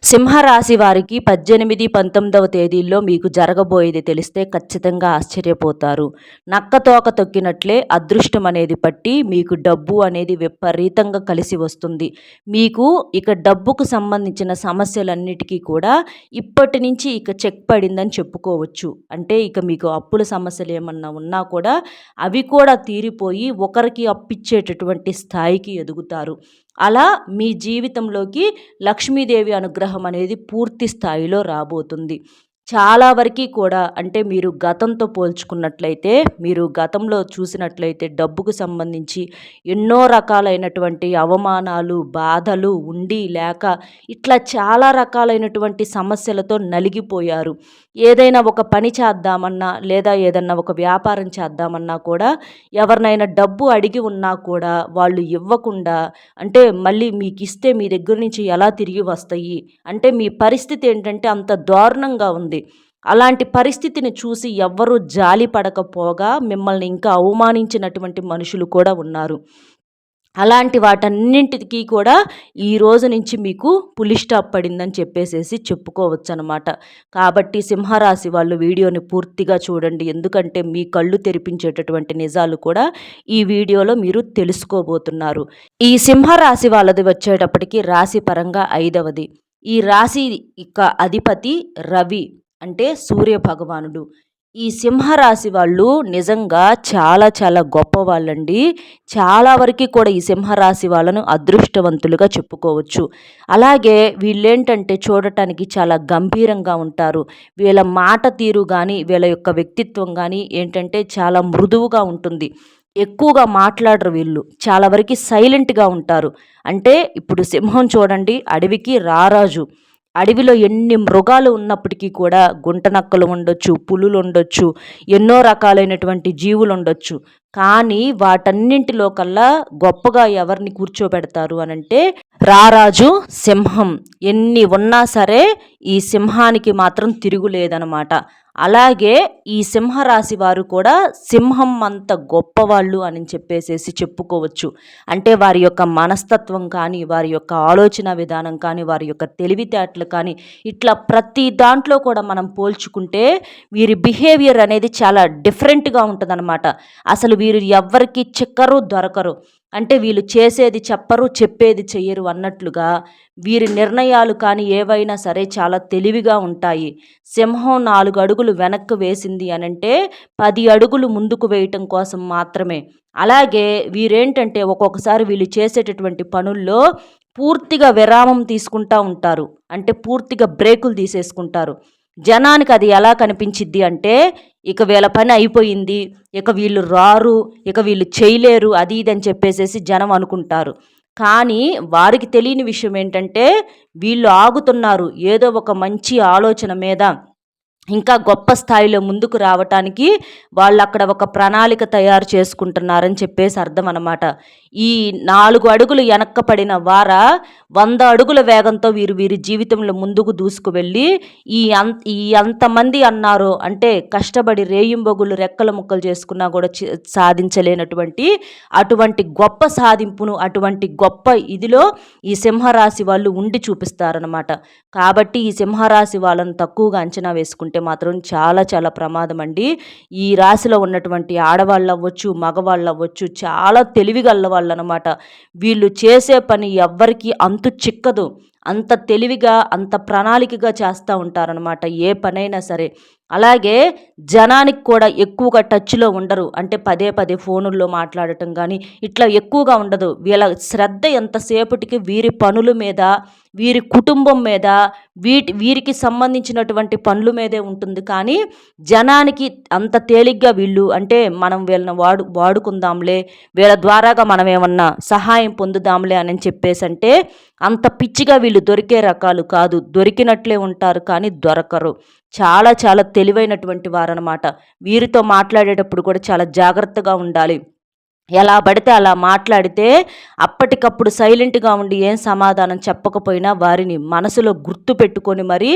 సింహరాశి వారికి 18, 19వ తేదీల్లో మీకు జరగబోయేది తెలిస్తే ఖచ్చితంగా ఆశ్చర్యపోతారు. నక్కతోక తొక్కినట్లే అదృష్టం అనేది పట్టి మీకు డబ్బు అనేది విపరీతంగా కలిసి వస్తుంది. మీకు ఇక డబ్బుకు సంబంధించిన సమస్యలన్నిటికీ కూడా ఇప్పటి నుంచి ఇక చెక్ పడిందని చెప్పుకోవచ్చు. అంటే ఇక మీకు అప్పుల సమస్యలు ఏమన్నా ఉన్నా కూడా అవి కూడా తీరిపోయి ఒకరికి అప్పిచ్చేటటువంటి స్థాయికి ఎదుగుతారు. అలా మీ జీవితంలోకి లక్ష్మీదేవి అనుగ్రహం అనేది పూర్తి స్థాయిలో రాబోతుంది. చాలా వరకి కూడా అంటే మీరు గతంతో పోల్చుకున్నట్లయితే, మీరు గతంలో చూసినట్లయితే డబ్బుకు సంబంధించి ఎన్నో రకాలైనటువంటి అవమానాలు, బాధలు ఉండి లేక ఇట్లా చాలా రకాలైనటువంటి సమస్యలతో నలిగిపోయారు. ఏదైనా ఒక పని చేద్దామన్నా లేదా ఏదన్నా ఒక వ్యాపారం చేద్దామన్నా కూడా ఎవరినైనా డబ్బు అడిగి ఉన్నా కూడా వాళ్ళు ఇవ్వకుండా అంటే మళ్ళీ మీకిస్తే మీ దగ్గర నుంచి ఎలా తిరిగి వస్తాయి? అంటే మీ పరిస్థితి ఏంటంటే అంత దారుణంగా ఉంది. అలాంటి పరిస్థితిని చూసి ఎవ్వరూ జాలి పడకపోగా మిమ్మల్ని ఇంకా అవమానించినటువంటి మనుషులు కూడా ఉన్నారు. అలాంటి వాటన్నింటికి కూడా ఈ రోజు నుంచి మీకు పులి స్టాప్ పడిందని చెప్పేసేసి చెప్పుకోవచ్చనమాట. కాబట్టి సింహరాశి వాళ్ళు వీడియోని పూర్తిగా చూడండి. ఎందుకంటే మీ కళ్ళు తెరిపించేటటువంటి నిజాలు కూడా ఈ వీడియోలో మీరు తెలుసుకోబోతున్నారు. ఈ సింహరాశి వాళ్ళది వచ్చేటప్పటికి రాశి పరంగా 5వది. ఈ రాశి యొక్క అధిపతి రవి అంటే సూర్య భగవానుడు. ఈ సింహరాశి వాళ్ళు నిజంగా చాలా చాలా గొప్పవాళ్ళండి. చాలా వరకు కూడా ఈ సింహరాశి వాళ్ళను అదృష్టవంతులుగా చెప్పుకోవచ్చు. అలాగే వీళ్ళేంటంటే చూడటానికి చాలా గంభీరంగా ఉంటారు. వీళ్ళ మాట తీరు కానీ వీళ్ళ యొక్క వ్యక్తిత్వం కానీ ఏంటంటే చాలా మృదువుగా ఉంటుంది. ఎక్కువగా మాట్లాడరు వీళ్ళు. చాలా వరకు సైలెంట్‌గా ఉంటారు. అంటే ఇప్పుడు సింహం చూడండి అడవికి రారాజు. అడవిలో ఎన్ని మృగాలు ఉన్నప్పటికీ కూడా గుంటనక్కలు ఉండొచ్చు, పులులు ఉండొచ్చు, ఎన్నో రకాలైనటువంటి జీవులు ఉండొచ్చు. కానీ వాటన్నింటిలో కల్లా గొప్పగా ఎవరిని కూర్చోబెడతారు అనంటే రారాజు సింహం. ఎన్ని ఉన్నా సరే ఈ సింహానికి మాత్రం తిరుగులేదనమాట. అలాగే ఈ సింహరాశి వారు కూడా సింహం అంత గొప్పవాళ్ళు అని చెప్పేసేసి చెప్పుకోవచ్చు. అంటే వారి యొక్క మనస్తత్వం కానీ, వారి యొక్క ఆలోచన విధానం కానీ, వారి యొక్క తెలివితేటలు కానీ ఇట్లా ప్రతి దాంట్లో కూడా మనం పోల్చుకుంటే వీరి బిహేవియర్ అనేది చాలా డిఫరెంట్‌గా ఉంటదనమాట. అసలు వీరు ఎవ్వరికి చిక్కరు, దొరకరు. అంటే వీళ్ళు చేసేది చెప్పరు, చెప్పేది చెయ్యరు అన్నట్లుగా వీరి నిర్ణయాలు కానీ ఏవైనా సరే చాలా తెలివిగా ఉంటాయి. సింహం 4 అడుగులు వెనక్కి వేసింది అనంటే 10 అడుగులు ముందుకు వేయటం కోసం మాత్రమే. అలాగే వీరేంటంటే ఒక్కొక్కసారి వీళ్ళు చేసేటటువంటి పనుల్లో పూర్తిగా విరామం తీసుకుంటా ఉంటారు. అంటే పూర్తిగా బ్రేకులు తీసేసుకుంటారు. జనానికి అది ఎలా కనిపించిద్ది అంటే ఇక వీళ్ళ పని అయిపోయింది, ఇక వీళ్ళు రారు, ఇక వీళ్ళు చేయలేరు అది ఇది అని చెప్పేసేసి జనం అనుకుంటారు. కానీ వారికి తెలియని విషయం ఏంటంటే వీళ్ళు ఆగుతున్నారు ఏదో ఒక మంచి ఆలోచన మీద. ఇంకా గొప్ప స్థాయిలో ముందుకు రావటానికి వాళ్ళు అక్కడ ఒక ప్రణాళిక తయారు చేసుకుంటున్నారని చెప్పేసి అర్థం అనమాట. ఈ 4 అడుగులు వెనక్క పడిన వార 100 అడుగుల వేగంతో వీరి జీవితంలో ముందుకు దూసుకువెళ్ళి ఈ అంతమంది అన్నారు అంటే కష్టపడి రేయింబొగులు రెక్కల ముక్కలు చేసుకున్నా కూడా సాధించలేనటువంటి అటువంటి గొప్ప సాధింపును అటువంటి గొప్ప ఇదిలో ఈ సింహరాశి వాళ్ళు ఉండి చూపిస్తారనమాట. కాబట్టి ఈ సింహరాశి వాళ్ళను తక్కువగా అంచనా వేసుకుంటే మాత్రం చాలా చాలా ప్రమాదం అండి. ఈ రాశిలో ఉన్నటువంటి ఆడవాళ్ళు అవ్వచ్చు, మగవాళ్ళు అవ్వచ్చు, చాలా తెలివిగల వాళ్ళు అనమాట. వీళ్ళు చేసే పని ఎవ్వరికి అంతు చిక్కదు. అంత తెలివిగా అంత ప్రణాళికగా చేస్తూ ఉంటారనమాట ఏ పనైనా సరే. అలాగే జనానికి కూడా ఎక్కువగా టచ్లో ఉండరు. అంటే పదే పదే ఫోనుల్లో మాట్లాడటం కానీ ఇట్లా ఎక్కువగా ఉండదు. వీళ్ళ శ్రద్ధ ఎంతసేపటికి వీరి పనుల మీద, వీరి కుటుంబం మీద, వీరికి సంబంధించినటువంటి పనుల మీదే ఉంటుంది. కానీ జనానికి అంత తేలిగ్గా వీళ్ళు అంటే మనం వీళ్ళని వాడుకుందాంలే, వీళ్ళ ద్వారాగా మనం ఏమన్నా సహాయం పొందుదాంలే అని చెప్పేసి అంటే అంత పిచ్చిగా వీళ్ళు దొరికే రకాలు కాదు. దొరికినట్లే ఉంటారు కానీ దొరకరు. చాలా చాలా తెలివైనటువంటి వారనమాట. వీరితో మాట్లాడేటప్పుడు కూడా చాలా జాగ్రత్తగా ఉండాలి. ఎలా పడితే అలా మాట్లాడితే అప్పటికప్పుడు సైలెంట్గా ఉండి ఏం సమాధానం చెప్పకపోయినా వారిని మనసులో గుర్తు పెట్టుకొని మరీ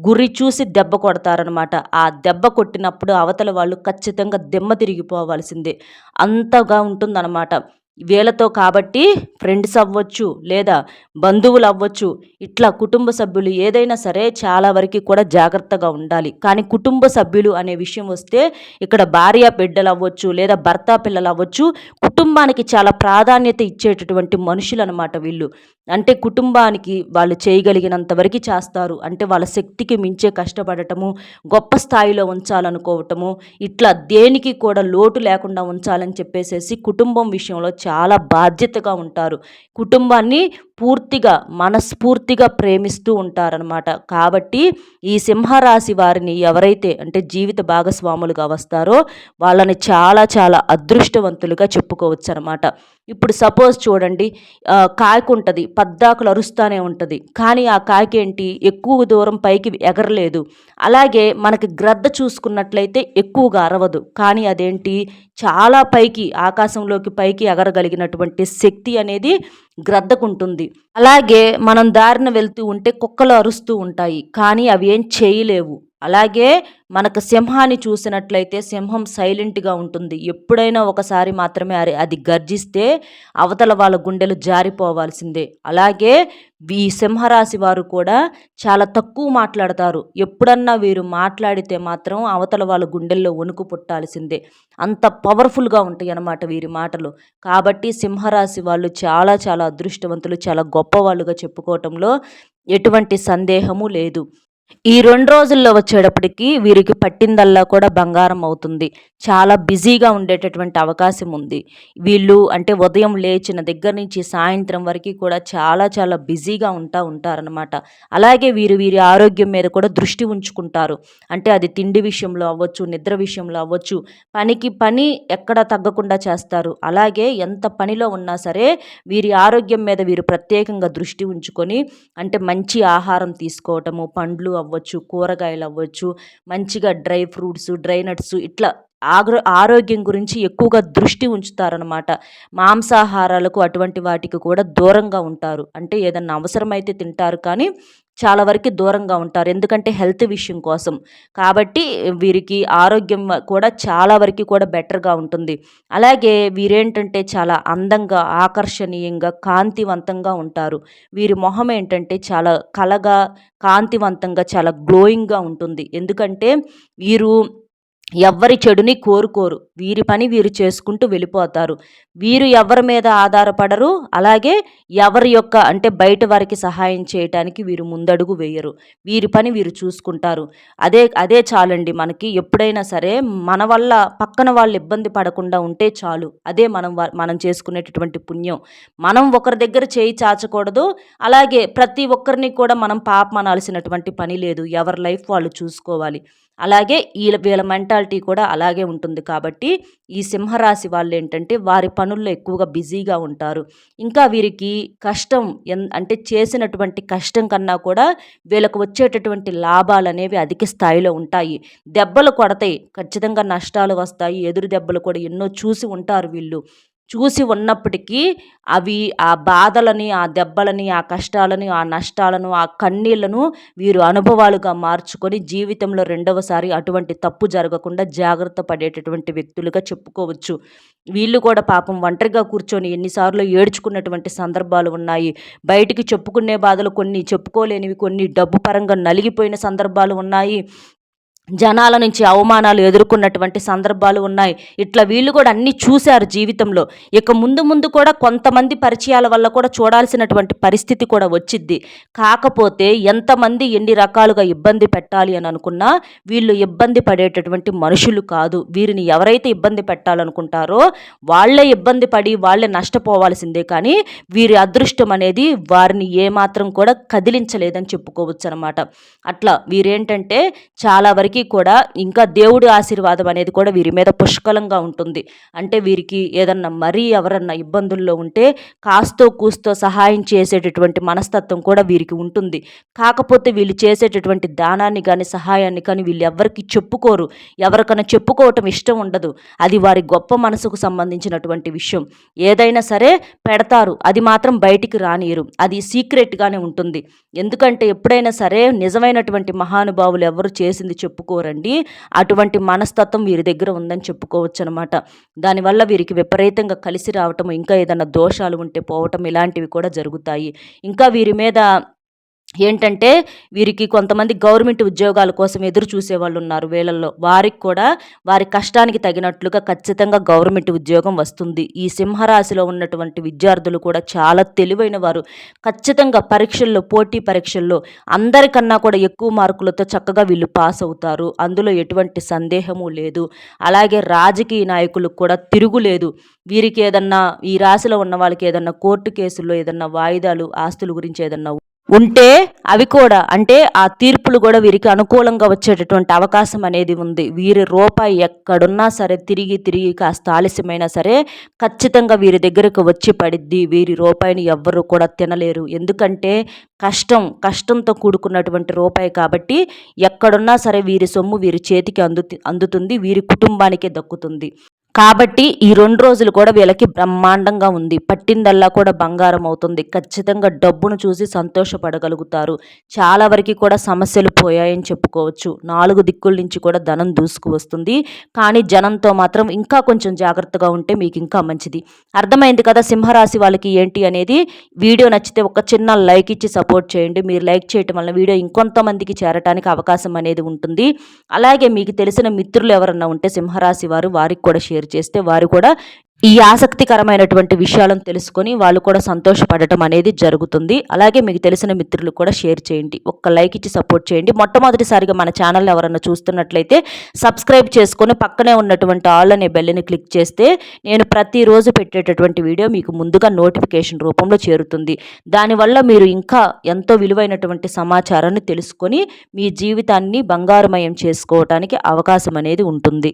గురి చూసి దెబ్బ కొడతారనమాట. ఆ దెబ్బ కొట్టినప్పుడు అవతల వాళ్ళు ఖచ్చితంగా దిమ్మ తిరిగిపోవాల్సిందే. అంతగా ఉంటుందన్నమాట. వీళ్ళతో కాబట్టి ఫ్రెండ్స్ అవ్వచ్చు, లేదా బంధువులు అవ్వచ్చు, ఇట్లా కుటుంబ సభ్యులు ఏదైనా సరే చాలా వరకు కూడా జాగ్రత్తగా ఉండాలి. కానీ కుటుంబ సభ్యులు అనే విషయం వస్తే ఇక్కడ భార్య బిడ్డలు అవ్వచ్చు, లేదా భర్త పిల్లలు అవ్వచ్చు, కుటుంబానికి చాలా ప్రాధాన్యత ఇచ్చేటటువంటి మనుషులు అనమాట వీళ్ళు. అంటే కుటుంబానికి వాళ్ళు చేయగలిగినంత వరకు చేస్తారు. అంటే వాళ్ళ శక్తికి మించే కష్టపడటము, గొప్ప స్థాయిలో ఉంచాలనుకోవటము, ఇట్లా దేనికి కూడా లోటు లేకుండా ఉంచాలని చెప్పేసేసి కుటుంబం విషయంలో చాలా బాధ్యతగా ఉంటారు. కుటుంబాన్ని పూర్తిగా మనస్ఫూర్తిగా ప్రేమిస్తూ ఉంటారనమాట. కాబట్టి ఈ సింహరాశి వారిని ఎవరైతే అంటే జీవిత భాగస్వాములుగా వస్తారో వాళ్ళని చాలా చాలా అదృష్టవంతులుగా చెప్పుకోవచ్చు అనమాట. ఇప్పుడు సపోజ్ చూడండి, కాకి ఉంటుంది, పద్దాకులు అరుస్తూనే ఉంటుంది, కానీ ఆ కాకి ఏంటి ఎక్కువ దూరం పైకి ఎగరలేదు. అలాగే మనకి గ్రద్ద చూసుకున్నట్లయితే ఎక్కువగా అరవదు, కానీ అదేంటి చాలా పైకి ఆకాశంలోకి పైకి ఎగరగలిగినటువంటి శక్తి అనేది గ్రద్దకుంటుంది. అలాగే మనం దారిన వెళ్తూ ఉంటే కుక్కలు అరుస్తూ ఉంటాయి, కానీ అవి ఏం చేయలేవు. అలాగే మనకు సింహాన్ని చూసినట్లయితే సింహం సైలెంట్గా ఉంటుంది. ఎప్పుడైనా ఒకసారి మాత్రమే అది గర్జిస్తే అవతల వాళ్ళ గుండెలు జారిపోవాల్సిందే. అలాగే ఈ సింహరాశి వారు కూడా చాలా తక్కువ మాట్లాడతారు. ఎప్పుడన్నా వీరు మాట్లాడితే మాత్రం అవతల వాళ్ళ గుండెల్లో వణుకు పుట్టాల్సిందే. అంత పవర్ఫుల్గా ఉంటాయి అన్నమాట వీరి మాటలు. కాబట్టి సింహరాశి వాళ్ళు చాలా చాలా అదృష్టవంతులు, చాలా గొప్పవాళ్ళుగా చెప్పుకోవటంలో ఎటువంటి సందేహము లేదు. ఈ 2 రోజుల్లో వచ్చేటప్పటికి వీరికి పట్టిందల్లా కూడా బంగారం అవుతుంది. చాలా బిజీగా ఉండేటటువంటి అవకాశం ఉంది. వీళ్ళు అంటే ఉదయం లేచిన దగ్గర నుంచి సాయంత్రం వరకు కూడా చాలా చాలా బిజీగా ఉంటారనమాట. అలాగే వీరి ఆరోగ్యం మీద కూడా దృష్టి ఉంచుకుంటారు. అంటే అది తిండి విషయంలో అవ్వచ్చు, నిద్ర విషయంలో అవ్వచ్చు, పనికి పని ఎక్కడ తగ్గకుండా చేస్తారు. అలాగే ఎంత పనిలో ఉన్నా సరే వీరి ఆరోగ్యం మీద వీరు ప్రత్యేకంగా దృష్టి ఉంచుకొని అంటే మంచి ఆహారం తీసుకోవటము, పండ్లు అవ్వచ్చు, కూరగాయలు అవ్వచ్చు, మంచిగా డ్రై ఫ్రూట్స్, డ్రై నట్స్ ఇట్లా ఆరోగ్యం గురించి ఎక్కువగా దృష్టి ఉంచుతారనమాట. మాంసాహారాలకు అటువంటి వాటికి కూడా దూరంగా ఉంటారు. అంటే ఏదన్నా అవసరమైతే తింటారు, కానీ చాలా వరకు దూరంగా ఉంటారు. ఎందుకంటే హెల్త్ విషయం కోసం. కాబట్టి వీరికి ఆరోగ్యం కూడా చాలా వరకు కూడా బెటర్గా ఉంటుంది. అలాగే వీరేంటంటే చాలా అందంగా, ఆకర్షణీయంగా, కాంతివంతంగా ఉంటారు. వీరి మొహం ఏంటంటే చాలా కళగా, కాంతివంతంగా, చాలా గ్లోయింగ్గా ఉంటుంది. ఎందుకంటే వీరు ఎవ్వరి చెడుని కోరుకోరు. వీరి పని వీరు చేసుకుంటూ వెళ్ళిపోతారు. వీరు ఎవరి మీద ఆధారపడరు. అలాగే ఎవరి యొక్క అంటే బయట వారికి సహాయం చేయటానికి వీరు ముందడుగు వేయరు. వీరి పని వీరు చూసుకుంటారు. అదే చాలండి మనకి. ఎప్పుడైనా సరే మన వల్ల పక్కన వాళ్ళు ఇబ్బంది పడకుండా ఉంటే చాలు. అదే మనం చేసుకునేటటువంటి పుణ్యం. మనం ఒకరి దగ్గర చేయి చాచకూడదు. అలాగే ప్రతి ఒక్కరిని కూడా మనం పాపం అనాల్సినటువంటి పని లేదు. ఎవరి లైఫ్ వాళ్ళు చూసుకోవాలి. అలాగే వీళ్ళ మెంటాలిటీ కూడా అలాగే ఉంటుంది. కాబట్టి ఈ సింహరాశి వాళ్ళు ఏంటంటే వారి పనుల్లో ఎక్కువగా బిజీగా ఉంటారు. ఇంకా వీరికి కష్టం అంటే చేసినటువంటి కష్టం కన్నా కూడా వీళ్ళకు వచ్చేటటువంటి లాభాలు అనేవి అధిక స్థాయిలో ఉంటాయి. దెబ్బలు కొడతాయి, ఖచ్చితంగా నష్టాలు వస్తాయి, ఎదురు దెబ్బలు కూడా ఎన్నో చూసి ఉంటారు వీళ్ళు. చూసి ఉన్నప్పటికీ అవి ఆ బాధలని, ఆ దెబ్బలని, ఆ కష్టాలని, ఆ నష్టాలను, ఆ కన్నీళ్లను వీరు అనుభవాలుగా మార్చుకొని జీవితంలో రెండవసారి అటువంటి తప్పు జరగకుండా జాగ్రత్త పడేటటువంటి వ్యక్తులుగా చెప్పుకోవచ్చు. వీళ్ళు కూడా పాపం ఒంటరిగా కూర్చొని ఎన్నిసార్లు ఏడ్చుకున్నటువంటి సందర్భాలు ఉన్నాయి. బయటికి చెప్పుకునే బాధలు కొన్ని, చెప్పుకోలేనివి కొన్ని, డబ్బు పరంగా నలిగిపోయిన సందర్భాలు ఉన్నాయి. జనాల నుంచి అవమానాలు ఎదుర్కొన్నటువంటి సందర్భాలు ఉన్నాయి. ఇట్లా వీళ్ళు కూడా అన్నీ చూశారు జీవితంలో. ఇక ముందు కూడా కొంతమంది పరిచయాల వల్ల కూడా చూడాల్సినటువంటి పరిస్థితి కూడా వచ్చిద్ది. కాకపోతే ఎంతమంది ఎన్ని రకాలుగా ఇబ్బంది పెట్టాలి అని అనుకున్నా వీళ్ళు ఇబ్బంది పడేటటువంటి మనుషులు కాదు. వీరిని ఎవరైతే ఇబ్బంది పెట్టాలనుకుంటారో వాళ్ళే ఇబ్బంది పడి వాళ్ళే నష్టపోవాల్సిందే. కానీ వీరి అదృష్టం అనేది వారిని ఏమాత్రం కూడా కదిలించలేదని చెప్పుకోవచ్చు అనమాట. అట్లా వీరేంటంటే చాలా వరకు కూడా ఇంకా దేవుడి ఆశీర్వాదం అనేది కూడా వీరి మీద పుష్కలంగా ఉంటుంది. అంటే వీరికి ఏదన్నా మరీ ఎవరన్నా ఇబ్బందుల్లో ఉంటే కాస్తో కూస్తో సహాయం చేసేటటువంటి మనస్తత్వం కూడా వీరికి ఉంటుంది. కాకపోతే వీళ్ళు చేసేటటువంటి దానాన్ని కానీ సహాయాన్ని కానీ వీళ్ళు ఎవరికి చెప్పుకోరు. ఎవరికైనా చెప్పుకోవటం ఇష్టం ఉండదు. అది వారి గొప్ప మనసుకు సంబంధించినటువంటి విషయం. ఏదైనా సరే పెడతారు, అది మాత్రం బయటికి రానియరు. అది సీక్రెట్గానే ఉంటుంది. ఎందుకంటే ఎప్పుడైనా సరే నిజమైనటువంటి మహానుభావులు ఎవరు చేసింది చెప్పుకో చెప్పుకోరండి. అటువంటి మనస్తత్వం వీరి దగ్గర ఉందని చెప్పుకోవచ్చు అనమాట. దానివల్ల వీరికి విపరీతంగా కలిసి రావటం, ఇంకా ఏదైనా దోషాలు ఉంటే పోవటం ఇలాంటివి కూడా జరుగుతాయి. ఇంకా వీరి మీద ఏంటంటే వీరికి కొంతమంది గవర్నమెంట్ ఉద్యోగాల కోసం ఎదురు చూసేవాళ్ళు ఉన్నారు వీళ్ళల్లో. వారికి కూడా వారి కష్టానికి తగినట్లుగా ఖచ్చితంగా గవర్నమెంట్ ఉద్యోగం వస్తుంది. ఈ సింహరాశిలో ఉన్నటువంటి విద్యార్థులు కూడా చాలా తెలివైన వారు. ఖచ్చితంగా పరీక్షల్లో, పోటీ పరీక్షల్లో అందరికన్నా కూడా ఎక్కువ మార్కులతో చక్కగా వీళ్ళు పాస్ అవుతారు. అందులో ఎటువంటి సందేహము లేదు. అలాగే రాజకీయ నాయకులకు కూడా తిరుగులేదు. వీరికి ఏదన్నా, ఈ రాశిలో ఉన్న వాళ్ళకి ఏదన్నా కోర్టు కేసుల్లో ఏదన్నా వాయిదాలు, ఆస్తుల గురించి ఏదన్నా ఉంటే అవి కూడా, అంటే ఆ తీర్పులు కూడా వీరికి అనుకూలంగా వచ్చేటటువంటి అవకాశం అనేది ఉంది. వీరి రూపాయి ఎక్కడున్నా సరే తిరిగి తిరిగి కాస్త ఆలస్యమైనా సరే ఖచ్చితంగా వీరి దగ్గరకు వచ్చి పడిద్ది. వీరి రూపాయిని ఎవ్వరూ కూడా తినలేరు. ఎందుకంటే కష్టంతో కూడుకున్నటువంటి రూపాయి కాబట్టి ఎక్కడున్నా సరే వీరి సొమ్ము వీరి చేతికి అందుతుంది. వీరి కుటుంబానికే దక్కుతుంది. కాబట్టి ఈ 2 రోజులు కూడా వీళ్ళకి బ్రహ్మాండంగా ఉంది. పట్టిందల్లా కూడా బంగారం అవుతుంది. ఖచ్చితంగా డబ్బును చూసి సంతోషపడగలుగుతారు. చాలా వరకు కూడా సమస్యలు పోయాయని చెప్పుకోవచ్చు. 4 దిక్కుల నుంచి కూడా ధనం దూసుకు వస్తుంది. కానీ జనంతో మాత్రం ఇంకా కొంచెం జాగ్రత్తగా ఉంటే మీకు ఇంకా మంచిది. అర్థమైంది కదా సింహరాశి వాళ్ళకి ఏంటి అనేది. వీడియో నచ్చితే ఒక చిన్న లైక్ ఇచ్చి సపోర్ట్ చేయండి. మీరు లైక్ చేయటం వల్ల వీడియో ఇంకొంతమందికి చేరటానికి అవకాశం అనేది ఉంటుంది. అలాగే మీకు తెలిసిన మిత్రులు ఎవరన్నా ఉంటే సింహరాశి వారికి కూడా షేర్ చేస్తే వారు కూడా ఈ ఆసక్తికరమైనటువంటి విషయాలను తెలుసుకొని వాళ్ళు కూడా సంతోషపడటం అనేది జరుగుతుంది. అలాగే మీకు తెలిసిన మిత్రులు కూడా షేర్ చేయండి. ఒక్క లైక్ ఇచ్చి సపోర్ట్ చేయండి. మొట్టమొదటిసారిగా మన ఛానల్ ఎవరన్నా చూస్తున్నట్లయితే సబ్స్క్రైబ్ చేసుకొని పక్కనే ఉన్నటువంటి ఆల్ అనే బెల్ని క్లిక్ చేస్తే నేను ప్రతిరోజు పెట్టేటటువంటి వీడియో మీకు ముందుగా నోటిఫికేషన్ రూపంలో చేరుతుంది. దానివల్ల మీరు ఇంకా ఎంతో విలువైనటువంటి సమాచారాన్ని తెలుసుకొని మీ జీవితాన్ని బంగారుమయం చేసుకోవటానికి అవకాశం అనేది ఉంటుంది.